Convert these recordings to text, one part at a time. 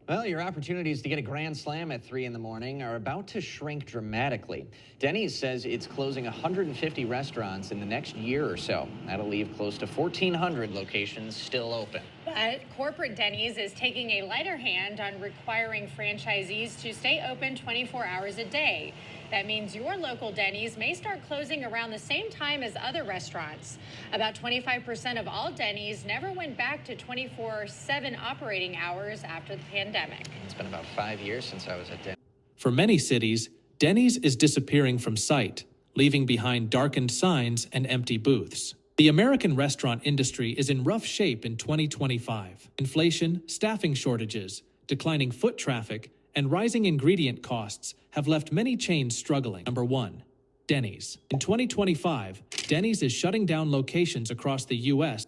Well, your opportunities to get a grand slam at 3 in the morning are about to shrink dramatically. Denny's says it's closing 150 restaurants in the next year or so. That'll leave close to 1,400 locations still open. But corporate Denny's is taking a lighter hand on requiring franchisees to stay open 24 hours a day. That means your local Denny's may start closing around the same time as other restaurants. About 25% of all Denny's never went back to 24/7 operating hours after the pandemic. It's been about 5 years since I was at Denny's. For many cities, Denny's is disappearing from sight, leaving behind darkened signs and empty booths. The American restaurant industry is in rough shape in 2025. Inflation, staffing shortages, declining foot traffic, and rising ingredient costs have left many chains struggling. Number 1. Denny's. In 2025, Denny's is shutting down locations across the U.S.,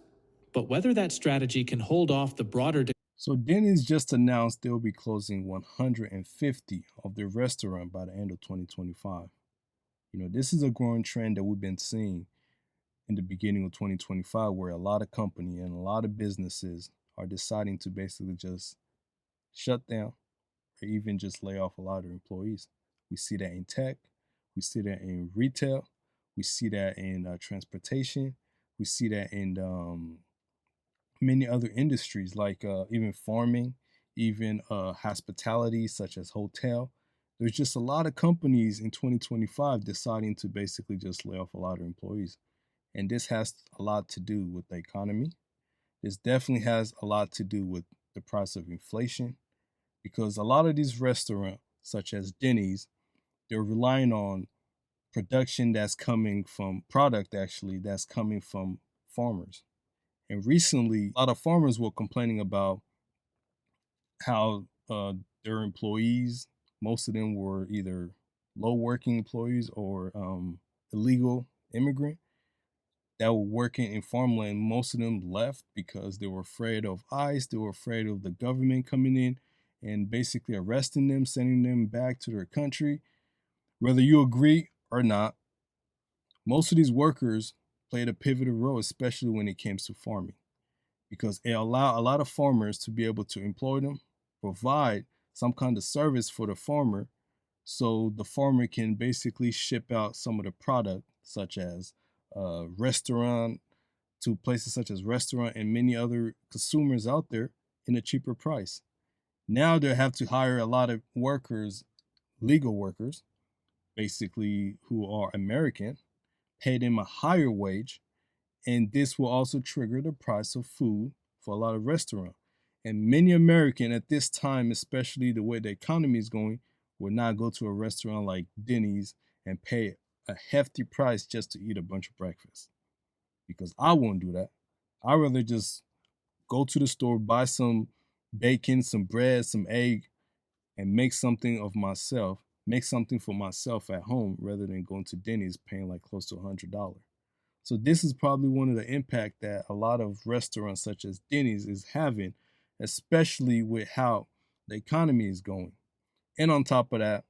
but whether that strategy can hold off the broader So Denny's just announced they'll be closing 150 of their restaurant by the end of 2025. This is a growing trend that we've been seeing in the beginning of 2025, where a lot of company and a lot of businesses are deciding to basically just shut down or even just lay off a lot of their employees. We see that in tech, we see that in retail, we see that in transportation, we see that in many other industries like even farming, even hospitality, such as hotel. There's just a lot of companies in 2025 deciding to basically just lay off a lot of employees. And this has a lot to do with the economy. This definitely has a lot to do with the price of inflation, because a lot of these restaurants, such as Denny's, they're relying on production that's coming from product actually that's coming from farmers. And recently, a lot of farmers were complaining about how their employees, most of them were either low working employees or illegal immigrant that were working in farmland. Most of them left because they were afraid of ICE. They were afraid of the government coming in and basically arresting them, sending them back to their country. Whether you agree or not, most of these workers played a pivotal role, especially when it came to farming, because it allowed a lot of farmers to be able to employ them, provide some kind of service for the farmer, so the farmer can basically ship out some of the product, such as restaurant, to places such as restaurant and many other consumers out there in a cheaper price. Now they have to hire a lot of workers, legal workers, basically who are American, pay them a higher wage, and this will also trigger the price of food for a lot of restaurants. And many American at this time, especially the way the economy is going, will not go to a restaurant like Denny's and pay a hefty price just to eat a bunch of breakfast. Because I won't do that. I'd rather just go to the store, buy some bacon, some bread, some egg, and make something of myself, make something for myself at home rather than going to Denny's paying like close to $100. So this is probably one of the impact that a lot of restaurants such as Denny's is having, especially with how the economy is going. And on top of that,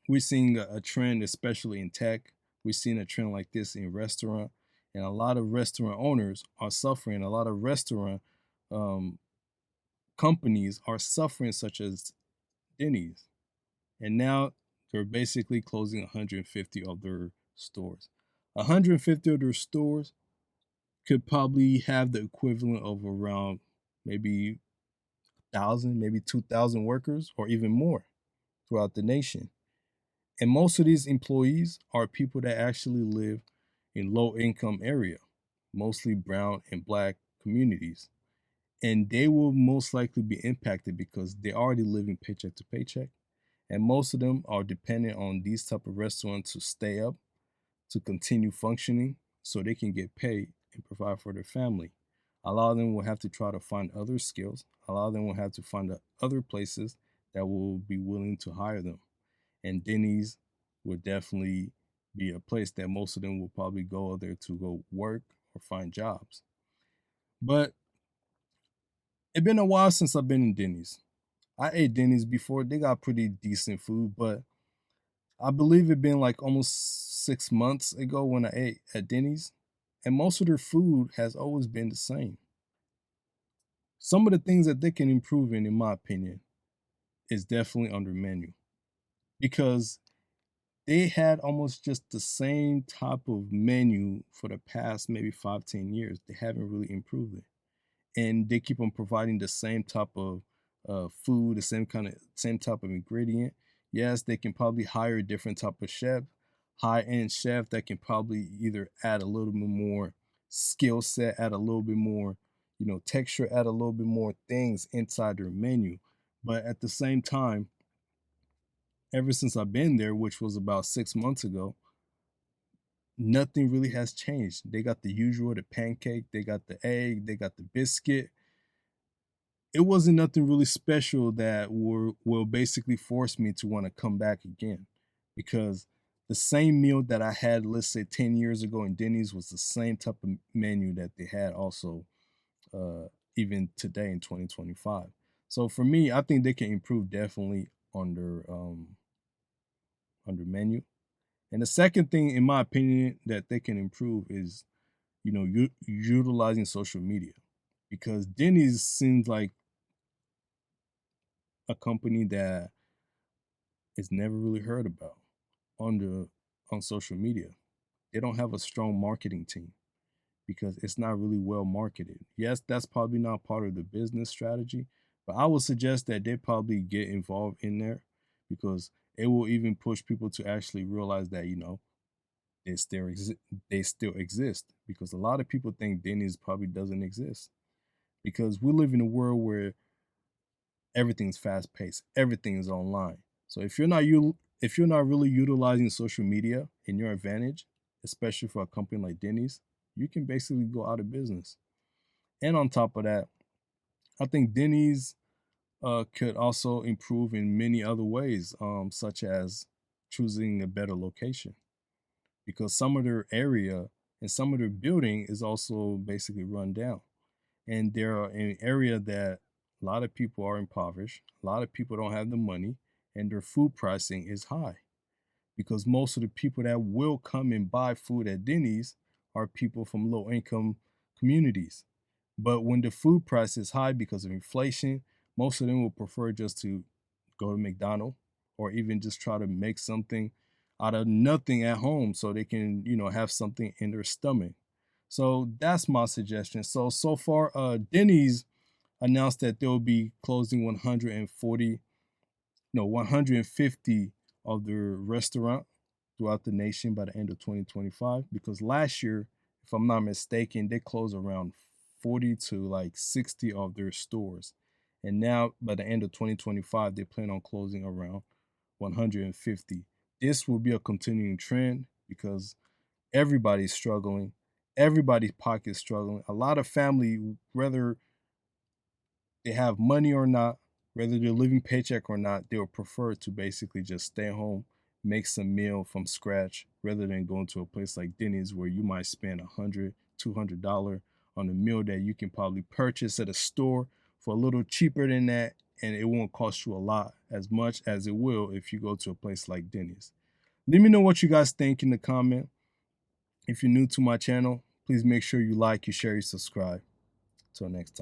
we're seeing a trend, especially in tech. We're seeing a trend like this in restaurant, and a lot of restaurant owners are suffering. A lot of restaurant companies are suffering, such as Denny's, and now they're basically closing 150 of their stores. 150 of their stores could probably have the equivalent of around maybe 1,000, maybe 2,000 workers or even more throughout the nation. And most of these employees are people that actually live in low income area, mostly brown and black communities. And they will most likely be impacted because they're already living paycheck to paycheck. And most of them are dependent on these type of restaurants to stay up, to continue functioning so they can get paid and provide for their family. A lot of them will have to try to find other skills. A lot of them will have to find other places that will be willing to hire them. And Denny's would definitely be a place that most of them will probably go there to go work or find jobs. But it's been a while since I've been in Denny's. I ate Denny's before. They got pretty decent food, but I believe it been like almost 6 months ago when I ate at Denny's, and most of their food has always been the same. Some of the things that they can improve in my opinion, is definitely under menu, because they had almost just the same type of menu for the past maybe 5-10 years. They haven't really improved it, and they keep on providing the same type of food, the same type of ingredient. Yes, they can probably hire a different type of chef, high end chef that can probably either add a little bit more skill set, add a little bit more, texture, add a little bit more things inside their menu. But at the same time, ever since I've been there, which was about 6 months ago, nothing really has changed. They got the usual, the pancake, they got the egg, they got the biscuit. It wasn't nothing really special that will basically force me to want to come back again, because the same meal that I had, let's say 10 years ago in Denny's, was the same type of menu that they had also even today in 2025. So for me, I think they can improve definitely under menu. And the second thing, in my opinion, that they can improve is, utilizing social media, because Denny's seems like a company that is never really heard about on social media. They don't have a strong marketing team because it's not really well marketed. Yes, that's probably not part of the business strategy, but I would suggest that they probably get involved in there, because it will even push people to actually realize that, they still exist, because a lot of people think Denny's probably doesn't exist, because we live in a world where everything's fast paced, everything is online. So if you're not really utilizing social media in your advantage, especially for a company like Denny's, you can basically go out of business. And on top of that, I think Denny's could also improve in many other ways, such as choosing a better location, because some of their area and some of their building is also basically run down. And they're in an area that a lot of people are impoverished, a lot of people don't have the money, and their food pricing is high, because most of the people that will come and buy food at Denny's are people from low income communities. But when the food price is high because of inflation, most of them will prefer just to go to McDonald's, or even just try to make something out of nothing at home so they can, have something in their stomach. So that's my suggestion. So far, Denny's announced that they'll be closing 140, no, 150 of their restaurant throughout the nation by the end of 2025. Because last year, if I'm not mistaken, they closed around 40 to like 60 of their stores. And now by the end of 2025, they plan on closing around 150. This will be a continuing trend because everybody's struggling. Everybody's pocket's struggling. A lot of family, whether they have money or not, whether they're living paycheck or not, they would prefer to basically just stay home, make some meal from scratch, rather than going to a place like Denny's where you might spend $100, $200 on a meal that you can probably purchase at a store for a little cheaper than that, and it won't cost you a lot as much as it will if you go to a place like Denny's. Let me know what you guys think in the comment. If you're new to my channel, please make sure you like, you share, you subscribe. Till next time.